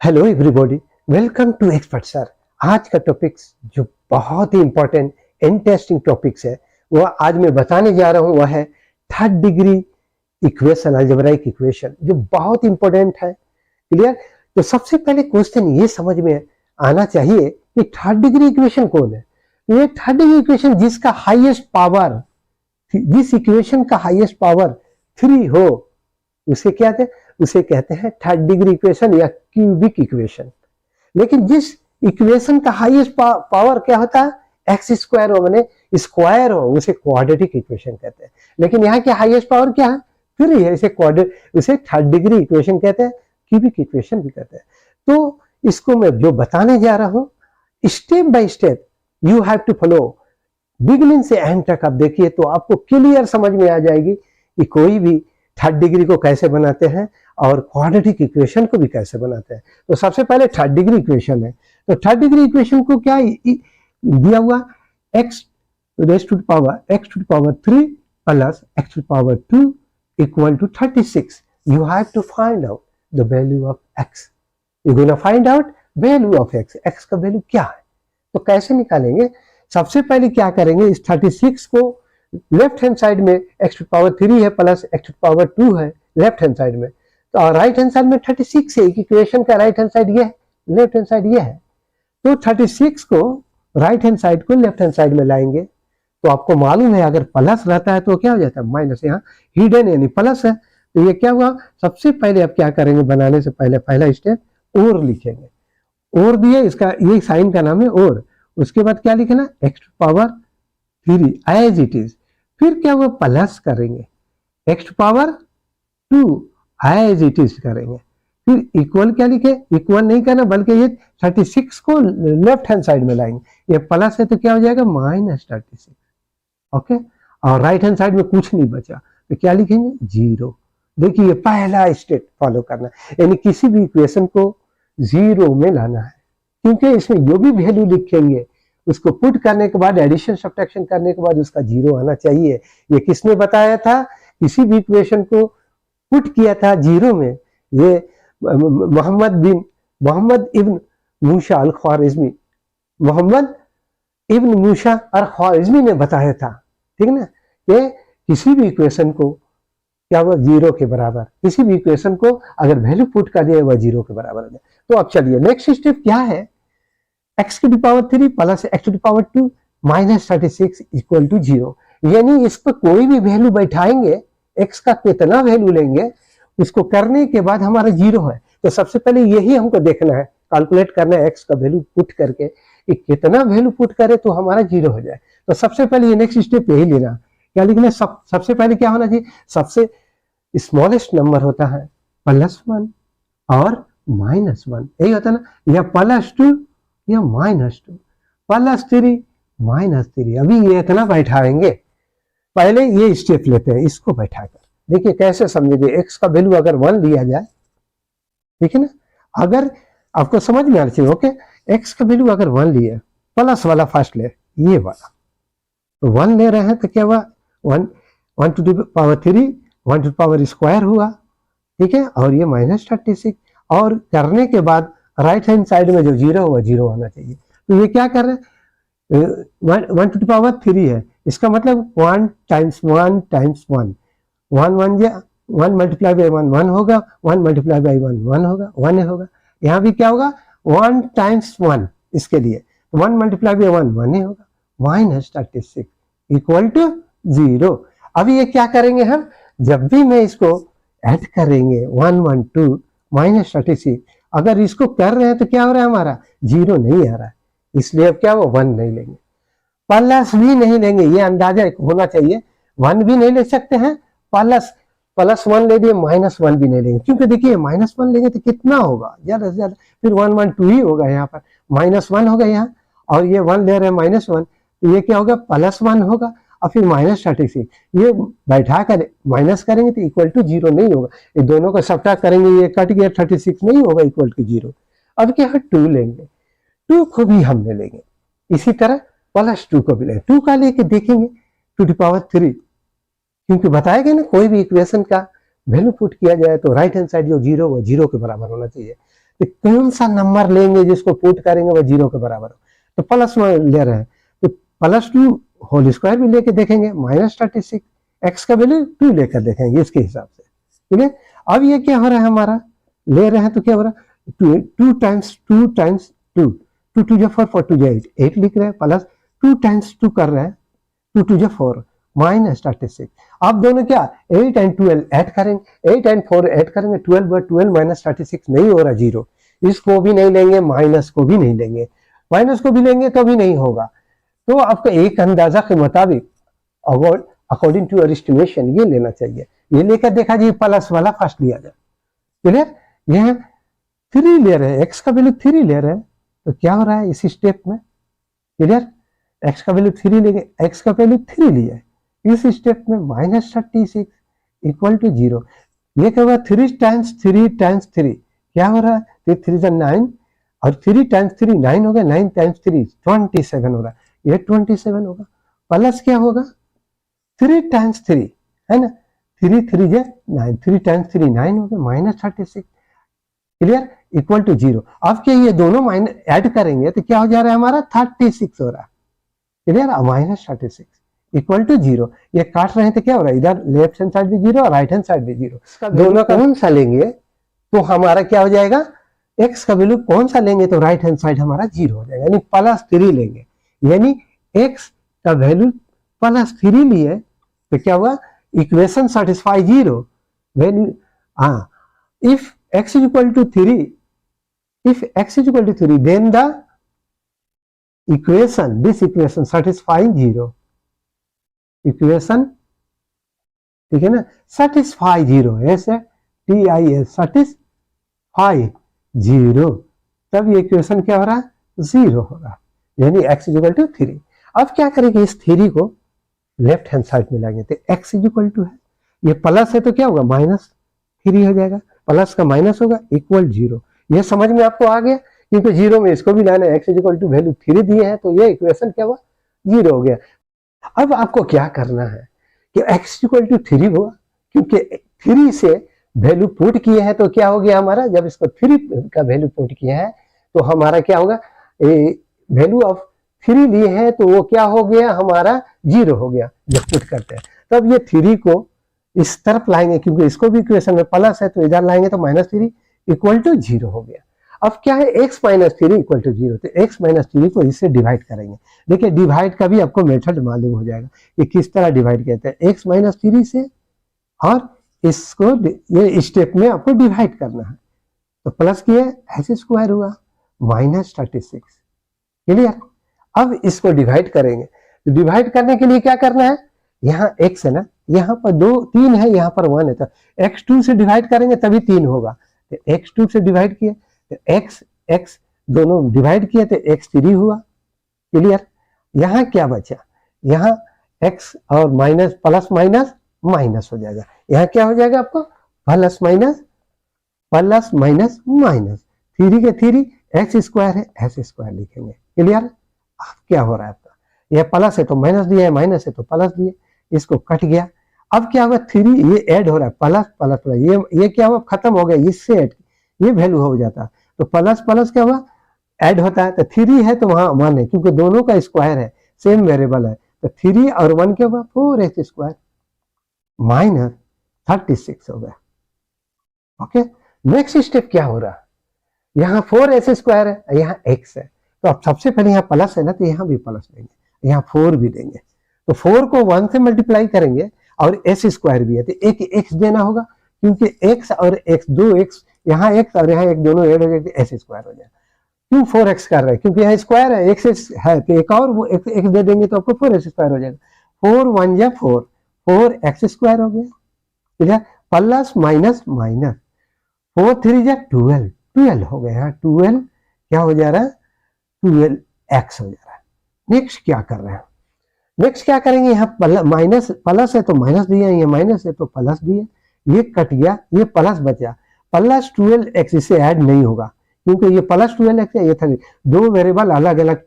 Hello everybody, welcome to Expert sir. आज का topics जो बहुत ही इंपॉर्टेंट इंटरेस्टिंग टॉपिक्स है वो आज मैं बताने जा रहा हूँ। वह है third degree equation, algebraic equation, जो बहुत इंपॉर्टेंट है। क्लियर? तो सबसे पहले क्वेश्चन ये समझ में आना चाहिए कि थर्ड डिग्री इक्वेशन कौन है। ये थर्ड डिग्री इक्वेशन जिसका हाईएस्ट पावर, जिस इक्वेशन का हाईएस्ट पावर 3 हो उसे क्या कहते हैं? उसे कहते हैं थर्ड डिग्री इक्वेशन या क्यूबिक इक्वेशन। लेकिन जिस इक्वेशन का हाईएस्ट पावर क्या होता है, एक्स स्क्वायर हो, माने स्क्वायर हो, उसे क्वाड्रेटिक इक्वेशन कहते हैं। लेकिन यहाँ के हाईएस्ट पावर क्या है? 3 है, इसे थर्ड डिग्री इक्वेशन कहते हैं, क्यूबिक इक्वेशन भी कहते हैं। तो इसको मैं जो बताने जा रहा हूँ, step by step you have to follow, beginning से एंड तक आप देखिए तो आपको क्लियर समझ में आ जाएगी कि कोई भी थर्ड डिग्री को कैसे बनाते हैं और क्वाड्रेटिक इक्वेशन को भी कैसे बनाते हैं। तो सबसे पहले थर्ड डिग्री इक्वेशन है। तो थर्ड डिग्री इक्वेशन को क्या दिया हुआ, x raise to the power 3 plus x to the power 2 equal to 36। You have to find out the value of x। You gonna find out value of x। x का value क्या है, तो कैसे निकालेंगे? सबसे पहले क्या करेंगे, इस 36 को लेफ्ट हैंड साइड में x टू पावर 3 है प्लस x टू पावर 2 है लेफ्ट हैंड साइड में, तो राइट हैंड साइड में 36 है। इक्वेशन का राइट हैंड साइड ये है, लेफ्ट हैंड साइड ये है। तो 36 को राइट हैंड साइड को लेफ्ट हैंड साइड में लाएंगे तो आपको मालूम है अगर प्लस रहता है तो क्या हो जाता है, माइनस। यहाँ हिडन यानी प्लस है, तो ये क्या हुआ, सबसे पहले आप क्या करेंगे, बनाने से पहले पहला स्टेप और लिखेंगे। और दिए, इसका ये साइन का नाम है और। उसके बाद क्या लिखना, x to power 3 as it is. फिर क्या हुआ, प्लस करेंगे x to power 2 as it is करेंगे। फिर इक्वल क्या लिखे, इक्वल नहीं करना बल्कि ये 36 को लेफ्ट हैंड साइड में लाएंगे। ये प्लस है तो क्या हो जाएगा, -36। ओके, और राइट हैंड साइड में कुछ नहीं बचा तो क्या लिखेंगे, 0। देखिए पहला स्टेप फॉलो करना, यानी किसी भी इक्वेशन को 0 में लाना है, क्योंकि इसमें जो भी वैल्यू लिखेंगे उसको पुट करने के बाद, एडिशन सब्ट्रैक्शन करने के बाद उसका 0 आना चाहिए। ये किसने बताया था? किसी भी इक्वेशन को पुट किया था 0 में, ये मोहम्मद इब्न मूसा अल ख्वारिज़मी, मोहम्मद इब्न मूसा अल ख्वारिज़मी ने बताया था। ठीक ना, कि किसी भी इक्वेशन को क्या हुआ, 0 के बराबर, किसी भी इक्वेशन को अगर वैल्यू पुट कर दिया वह 0 के बराबर हो जाए। तो अब चलिए नेक्स्ट स्टेप क्या है, x to the power 3 plus x to the power 2 minus 36 equal to 0। यानी इस पर कोई भी वैल्यू बैठाएंगे, x का कितना वैल्यू लेंगे, उसको करने के बाद हमारा 0 है। तो सबसे पहले यही हमको देखना है, कैलकुलेट करना है x का वैल्यू पुट करके कि कितना वैल्यू पुट करे तो हमारा 0 हो जाए। तो सबसे पहले ये नेक्स्ट स्टेप यही लेना, क्या लिखना, सबसे पहले क्या होना चाहिए, सबसे स्मॉलेस्ट नंबर होता है +1 और -1, यही होता है ना, या +2 या -2, +3 -3। अभी ये इतना बैठाएंगे, पहले ये स्टेप लेते हैं, इसको बैठाकर देखिए कैसे समझेंगे। x का वैल्यू अगर 1 लिया जाए, ठीक है ना, अगर आपको समझ में आना चाहिए। ओके, x का वैल्यू अगर 1 लिए, प्लस वाला फर्स्ट ले, ये वाला, तो 1 ले रहे हैं तो क्या हुआ, 1 to the power 3, 1 to the power square हुआ, ठीक है, और ये -36। और करने के बाद राइट हैंड साइड में जो 0 हुआ 0 आना चाहिए। तो ये क्या कर रहे हैं, 1 टू द पावर 3 है, इसका मतलब 1 टाइम्स 1 टाइम्स 1, 1 मल्टीप्लाई बाई 1 होगा, 1 मल्टीप्लाई बाई 1 होगा, 1 होगा। यहाँ भी क्या होगा, 1 टाइम्स 1, इसके लिए 1 मल्टीप्लाई बाई 1 होगा, -36 इक्वल टू 0। अभी ये क्या करेंगे हम, जब भी मैं इसको ऐड करेंगे 1 1 2 -36, अगर इसको कर रहे हैं तो क्या हो रहा है, हमारा 0 नहीं आ रहा है, इसलिए अब क्या वो 1 नहीं लेंगे, प्लस भी नहीं लेंगे। ये अंदाजा होना चाहिए, 1 भी नहीं ले सकते हैं, +1 ले लिए, -1 भी नहीं लेंगे, क्योंकि देखिए -1 लेंगे तो कितना होगा, ज्यादा से ज्यादा फिर 1 1 2 ही होगा। यहाँ पर -1 होगा यहाँ, और ये 1 ले रहे हैं -1, तो ये क्या होगा, +1 होगा, और फिर -36, ये बैठा कर माइनस करेंगे तो इक्वल टू 0 नहीं होगा। ये दोनों को सब्ट्रैक्ट करेंगे, ये कट गया, 36 नहीं होगा इक्वल टू 0। अब क्या है, 2 लेंगे, 2 को भी हम ले लेंगे, इसी तरह +2 को भी लेंगे। 2 का लेके देखेंगे 2 टू पावर 3, क्योंकि बताया गया ना, कोई भी इक्वेशन का वैल्यू पुट किया जाए तो राइट हैंड साइड जो 0 वो 0 के बराबर होना चाहिए। तो कौन सा नंबर लेंगे जिसको पुट करेंगे वो 0 के बराबर हो। तो प्लस ले रहे हैं तो +2 होल स्क्वायर भी लेके देखेंगे, -36 x का वैल्यू 2 लेकर देखेंगे इसके हिसाब से, ठीक है। अब ये क्या हो रहा है हमारा, ले रहे हैं तो क्या हो रहा है, 2 टाइम्स 2 टाइम्स 2, 2 2 जा 4 4 2 जा 8 लिख रहे हैं, प्लस 2 टाइम्स 2 कर रहे हैं, 2 2 जा 4 -36। अब दोनों क्या 8 एंड 12 ऐड करेंगे, 8 एंड 4 ऐड करेंगे, 12 -36 नहीं हो रहा 0, इसको भी नहीं लेंगे, माइनस को भी नहीं लेंगे, माइनस को भी लेंगे तो भी नहीं होगा। तो आपको एक अंदाजा के मुताबिक अकॉर्डिंग टू योर एस्टिमेशन ये लेना चाहिए। ये लेकर देखा जी प्लस वाला फर्स्ट लिया जाए, क्लियर। यह 3 ले रहे हैं, एक्स का वैल्यू 3 ले रहे हैं, तो क्या हो रहा है इस स्टेप में, क्लियर। एक्स का वैल्यू 3 लेंगे, एक्स का वैल्यू 3 लिया है, इस स्टेप में -36 इक्वल टू 0। ये क्या हुआ 3 टाइम्स 3 टाइम्स 3 क्या हो रहा है, 3 3 9 और 3 टाइम्स 3 9 हो गया, 9 टाइम्स 3 27 हो रहा है, ये 27 होगा। प्लस क्या होगा 3 टाइम्स 3 है ना, 3 3 जा 9, 3 टाइम्स 3 9 हो गया, -36, क्लियर, इक्वल टू 0। अब क्या ये दोनों माइनस ऐड करेंगे तो क्या हो जा रहा है हमारा 36 हो रहा है, क्लियर, -36 इक्वल टू 0। ये काट रहे हैं तो क्या हो रहा है, इधर लेफ्ट हैंड साइड भी 0 और राइट हैंड साइड भी 0। दोनों कौन सा लेंगे तो हमारा क्या हो जाएगा, x का वैल्यू कौन सा लेंगे तो राइट हैंड साइड हमारा 0 हो जाएगा, यानी +3 लेंगे, यानी x का वैल्यू +3 लिए तो क्या हुआ, इक्वेशन सेटिस्फाई 0 वैल्यू, हाँ, if x is equal to 3, if x is equal to 3 then the equation, this equation satisfying 0, equation, ठीक है ना, सेटिस्फाई 0, ऐसे TIS सेटिस्फाई 0, तब ये इक्वेशन क्या हो रहा है 0 हो रहा है, यानी x इज इक्वल टू 3। अब क्या करेंगे, इस 3 को लेफ्ट हैंड साइड में लाएंगे तो x इज इक्वल टू है, ये प्लस है तो क्या होगा -3 हो जाएगा, प्लस का माइनस होगा इक्वल 0। ये समझ में आपको आ गया, क्योंकि 0 में इसको भी लाना है, x is equal to value 3 दिए हैं तो ये इक्वेशन क्या हुआ 0 हो गया। अब आपको क्या करना है कि x इक्वल टू 3 हुआ, क्योंकि 3 से वैल्यू पुट किए हैं तो क्या हो गया हमारा, जब इसको 3 का वैल्यू पुट किया है तो हमारा क्या होगा, वैल्यू ऑफ 3 लिए हैं तो वो क्या हो गया हमारा 0 हो गया जब पुट करते हैं। तब ये 3 को इस तरफ लाएंगे, क्योंकि इसको भी इक्वेशन में प्लस है तो इधर लाएंगे तो -3 इक्वल टू 0 हो गया। अब क्या है x -3 इक्वल टू 0, तो x -3 को इससे डिवाइड करेंगे। देखिए डिवाइड का भी आपको मेथड मालूम हो जाएगा कि किस तरह डिवाइड कहते हैं, x -3 से, और इसको ये स्टेप में आपको डिवाइड करना है। तो प्लस किए ऐसे स्क्वायर हुआ -36, क्लियर। अब इसको डिवाइड करेंगे, तो डिवाइड करने के लिए क्या करना है, यहाँ x है ना, यहाँ पर 2 3 है, यहाँ पर 1 है, तो x2 से डिवाइड करेंगे तभी 3 होगा, तो x2 से डिवाइड किए तो x दोनों डिवाइड किए तो x3 हुआ, क्लियर। यहाँ क्या बचा, यहाँ x और माइनस प्लस माइनस माइनस हो जाएगा, यहाँ क्या हो जाएगा आपको प्लस माइनस माइनस 3 के 3 एक्स स्क्वायर है, एस स्क्वायर लिखेंगे, क्लियर। अब क्या हो रहा है आपका, यह प्लस है तो माइनस दिया है, माइनस है तो प्लस दिए, इसको कट गया। अब क्या हुआ 3 ये ऐड हो रहा है, प्लस प्लस प्लस, ये क्या हुआ खत्म हो गया, इससे ऐड ये वैल्यू हो जाता है, तो प्लस प्लस क्या हुआ ऐड होता है, तो 3 है तो वहां 1 है, क्योंकि दोनों का स्क्वायर है, सेम वेरिएबल है, तो 3 और 1 क्या हुआ 4x स्क्वायर -36 हो गया। ओके, नेक्स्ट स्टेप क्या हो रहा है, यहाँ 4s स्क्वायर है, यहाँ x है, तो अब सबसे पहले यहाँ प्लस है ना, तो यहाँ भी प्लस देंगे, यहाँ 4 भी देंगे, तो 4 को 1 से मल्टीप्लाई करेंगे और s स्क्वायर भी है, तो एक x देना होगा, क्योंकि x और x 2x, यहाँ x और यहाँ एक दोनों ऐड हो जाएगा, s स्क्वायर हो जाएगा। क्यों 4x कर रहे हैं, क्योंकि यहाँ स्क्वायर है, x है तो एक और वो x दे देंगे तो आपको 4s स्क्वायर हो जाएगा, 4 1 जा 4, 4x स्क्वायर हो गया, ठीक है, प्लस माइनस माइनस 4 3 जा 12 हो गया, यहाँ 12 क्या हो जा रहा है 12x हो जा रहा है। नेक्स्ट क्या कर रहे हैं, नेक्स्ट क्या करेंगे, यहाँ माइनस प्लस है तो माइनस दिया, ये माइनस है तो प्लस दिया, ये कट गया, ये प्लस बचा, प्लस 12x इससे ऐड नहीं होगा, क्योंकि ये प्लस 12x है, ये था, दो वेरिएबल अलग अलग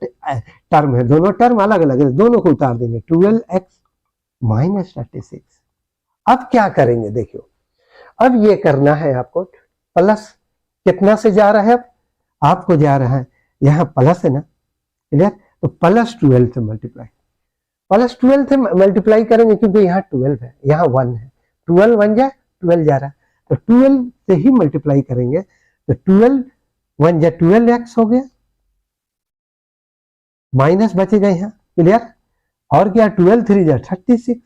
टर्म है, दोनों टर्म अलग अलग है, दोनों को उतार देंगे, 12x -36। अब क्या करेंगे देखियो, अब ये करना है आपको प्लस कितना से जा रहा है, अब आपको जा रहा है यहाँ प्लस है ना, क्लियर, तो +12 से मल्टीप्लाई, +12 से मल्टीप्लाई करेंगे क्योंकि यहाँ 12 है, यहाँ 1 है, 12 1 जा 12 जा रहा है, तो 12 से ही मल्टीप्लाई करेंगे, तो 12 1 जा 12x हो गया, माइनस बचेगा यहाँ, क्लियर, और क्या 12 3 जा 36,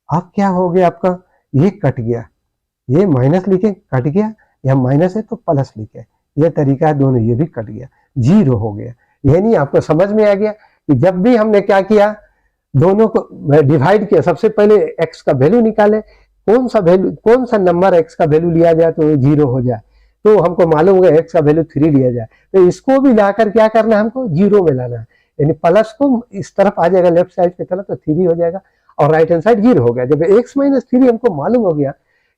अब क्या हो गया आपका, ये कट गया, ये माइनस लिखे कट गया, यहाँ माइनस है तो प्लस लिखे, ये तरीका है दोनों, ये भी कट गया, 0 हो गया। यानी आपको समझ में आ गया कि जब भी हमने क्या किया, दोनों को डिवाइड किया, सबसे पहले x का वैल्यू निकाले, कौन सा नंबर x का वैल्यू लिया जाए तो 0 हो जाए, तो हमको मालूम होगा x का वैल्यू 3 लिया जाए, तो इसको भी लाकर क्या करना है, हमको 0 में लाना है, यानी प्लस को इस तरफ आ जाएगा लेफ्ट साइड की तरफ, तो 3 हो जाएगा और राइट हैंड साइड 0 हो गया। जब x माइनस 3 हमको मालूम हो गया,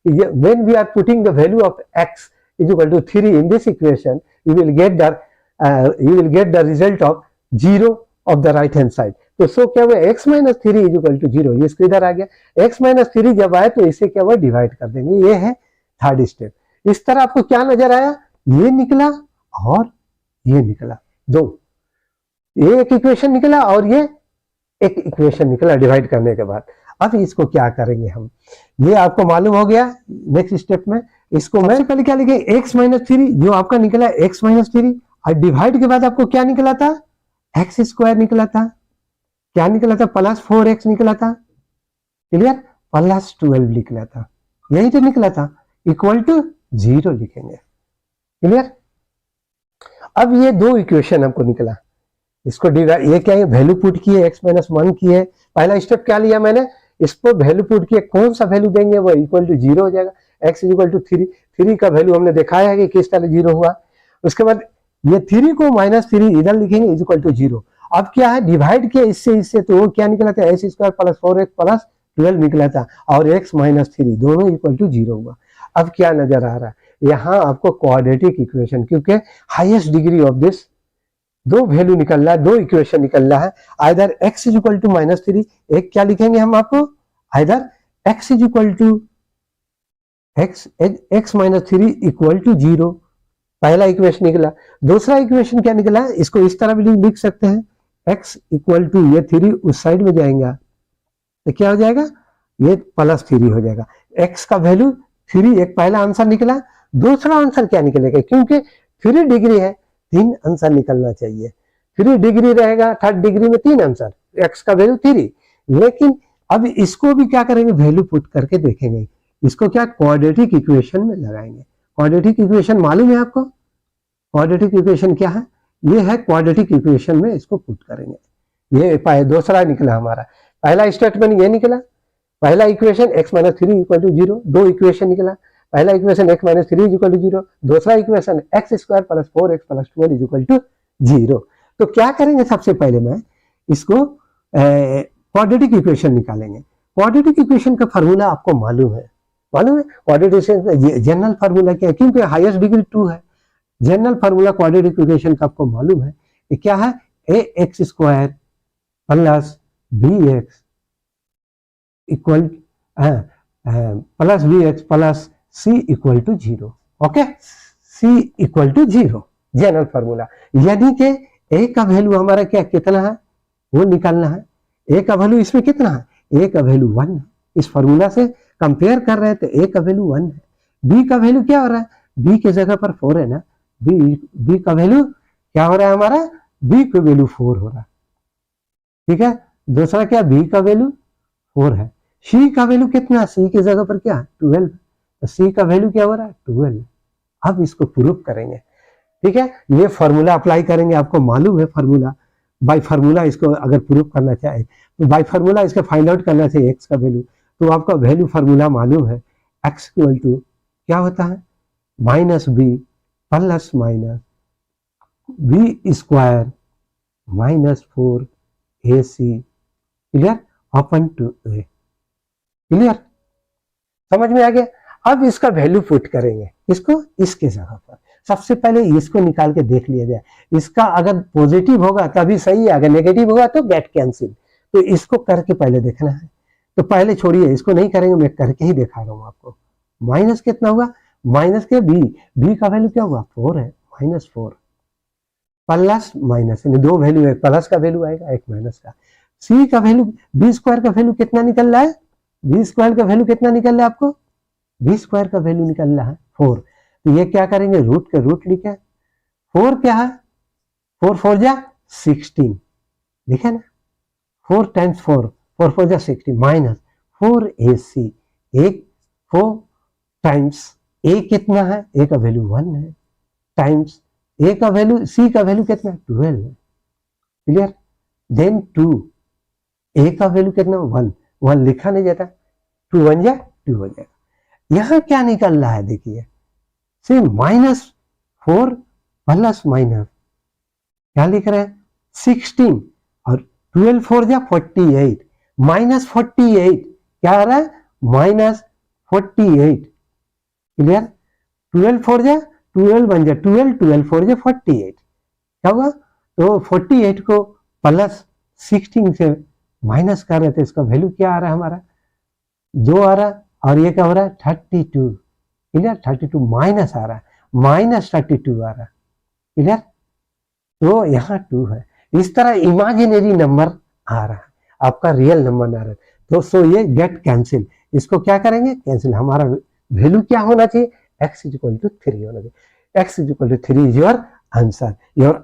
when we are putting the value of x is equal to 3 in this equation, you will get the result of 0 of the right hand side. तो सो क्या हुआ, x minus 3 is equal to 0, ये इसको इधर आ गया, x माइनस 3 जब आए तो इसे क्या हुआ, डिवाइड कर देंगे, ये है थर्ड स्टेप। इस तरह आपको क्या नजर आया, ये निकला और ये निकला, दो, ये एक इक्वेशन निकला और ये एक इक्वेशन निकला डिवाइड करने के बाद। अब इसको क्या करेंगे हम, ये आपको मालूम हो गया, नेक्स्ट स्टेप में इसको मैं पहले क्या लिखे, x माइनस 3 जो आपका निकला x माइनस 3, और डिवाइड के बाद आपको क्या निकला था, x स्क्वायर निकला था, क्या निकला था, +4x निकला था, क्लियर, +12 निकला था, यही तो निकला था, इक्वल टू 0 लिखेंगे, क्लियर। अब ये दो इक्वेशन हमको निकला, इसको डिवाइड, ये क्या है, वैल्यू पुट किए, x माइनस 1 की है, पहला स्टेप क्या लिया मैंने, इसको वैल्यू पुट किए, कौन सा वैल्यू देंगे वो इक्वल टू 0 हो जाएगा, x इज इक्वल टू 3 का वैल्यू हमने दिखाया है कि किस तरह 0 हुआ। उसके बाद ये 3 को -3 इधर लिखेंगे इज इक्वल टू 0। अब क्या है, डिवाइड किया इससे तो वो क्या निकला था, x स्क्वायर +4x +12 निकला था, और x माइनस 3 दोनों इक्वल टू 0 हुआ। अब क्या नजर आ रहा है, यहाँ आपको क्वाड्रेटिक इक्वेशन, क्योंकि हाईएस्ट डिग्री ऑफ दिस दो वैल्यू निकल रहा है, दो इक्वेशन निकल रहा है, either x is equal to -3, एक क्या लिखेंगे हम आपको, either x is equal to x minus 3 equal to 0, पहला इक्वेशन निकला। दूसरा इक्वेशन क्या निकला, इसको इस तरह भी लिख सकते हैं, x इक्वल टू, ये 3 उस साइड में जाएगा तो क्या हो जाएगा, ये +3 हो जाएगा, x का वैल्यू 3, एक पहला आंसर निकला। दूसरा आंसर क्या निकलेगा, क्योंकि 3 डिग्री है, 3 आंसर निकलना चाहिए, 3 डिग्री रहेगा, थर्ड डिग्री में 3 आंसर, x का वैल्यू 3। लेकिन अब इसको भी क्या करेंगे, वैल्यू पुट करके देखेंगे, इसको क्या क्वाड्रेटिक इक्वेशन में लगाएंगे। क्वाड्रेटिक इक्वेशन मालूम है आपको, क्वाड्रेटिक इक्वेशन क्या है, ये है क्वाड्रेटिक इक्वेशन में इसको पुट करेंगे। ये दूसरा निकला हमारा, पहला स्टेटमेंट ये निकला, पहला equation x minus 3 equal to 0, दो इक्वेशन निकला, पहला equation x minus 3 is equal to 0, दूसरा equation x square +4x +12 is equal to 0। तो क्या करेंगे, सबसे पहले मैं इसको क्वाड्रेटिक इक्वेशन निकालेंगे। क्वाड्रेटिक इक्वेशन का फार्मूला आपको मालूम है, क्वाड्रेटिक जनरल फार्मूला क्या है, क्योंकि हाईएस्ट डिग्री 2 है, जनरल फार्मूला क्वाड्रेटिक इक्वेशन का आपको मालूम है कि क्या है, ax square plus bx equal plus bx plus c equal to 0, okay, c equal to 0 general formula. यानी कि a का वैल्यू हमारा क्या कितना है, वो निकालना है, a का वैल्यू इसमें कितना है, a का वैल्यू 1 है, इस फार्मूला से कंपेयर कर रहे हैं तो a का वैल्यू 1 है, b का वैल्यू क्या हो रहा है, b की जगह पर 4 है ना, b का वैल्यू क्या हो रहा है हमारा, b का वैल्यू 4 हो रहा है, ठीक है। दूसरा क्या, b का वैल्यू 4 है, c का वैल्यू कितना, c की जगह पर क्या 12, तो c का वैल्यू क्या हो रहा है 12। अब इसको प्रूफ करेंगे, ठीक है, ये फार्मूला अप्लाई करेंगे, आपको मालूम है फार्मूला, बाय फार्मूला इसको अगर प्रूफ करना चाहे तो बाय फार्मूला इसका फाइंड आउट करना चाहिए x का वैल्यू, तो आपका वैल्यू फार्मूला मालूम है, x इक्वल टू क्या होता है, -b plus minus b square -4ac, clear, upon two a, clear, समझ में आ गया। अब इसका वैल्यू पुट करेंगे, इसको इसके जगह पर, सबसे पहले इसको निकाल के देख लिया जाए, इसका अगर पॉजिटिव होगा तभी सही है, अगर नेगेटिव होगा तो गेट कैंसिल, तो इसको करके पहले देखना है। तो पहले छोड़िए, इसको नहीं करेंगे, मैं करके ही दिखा रहा हूं आपको। माइनस कितना हुआ, माइनस के बी का वैल्यू क्या हुआ 4 है, -4 प्लस माइनस, यानी दो वैल्यू, एक प्लस का वैल्यू आएगा एक माइनस का। सी का वैल्यू, बी स्क्वायर का वैल्यू कितना निकल रहा है, बी स्क्वायर का वैल्यू कितना निकल रहा है आपको, बी स्क्वायर का वैल्यू निकल रहा है 4। तो ये क्या करेंगे, रूट के रूट लिखे, 4 क्या है, 4 4 जा 16, लिखे ना, 4 टाइम्स 4, 4 4 जा 16 माइनस 4ac, एक 4 टाइम्स ए कितना है, ए का वैल्यू 1 है, टाइम्स ए का वैल्यू, सी का वैल्यू कितना 12 है, क्लियर। देन 2, ए का वैल्यू कितना 1, 1 लिखा नहीं जाता, 2 1 जा 2 हो जाएगा। यहां क्या निकल रहा है देखिए, से -4 प्लस माइनस क्या लिख रहे हैं 16 और 12 4 जा 48, -48 क्या आ रहा है, -48, क्लियर। 12 4 जा 12 बन जा 12, 12 4 जा 48, क्या हुआ, तो 48 को प्लस 16 से माइनस कर रहे थे, इसका वैल्यू क्या आ रहा है हमारा 2 आ रहा है, और ये क्या हो रहा है 32, क्लियर। 32 माइनस आ रहा है, -32 आ रहा है, क्लियर। तो यहाँ 2 है, इस तरह इमेजिनरी नंबर आ रहा है, आपका रियल नंबर आ रहा है, तो सो ये गेट कैंसिल, इसको क्या करेंगे कैंसिल, हमारा वैल्यू क्या होना चाहिए, x = 3 होना चाहिए, x = 3 is your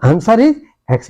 answer is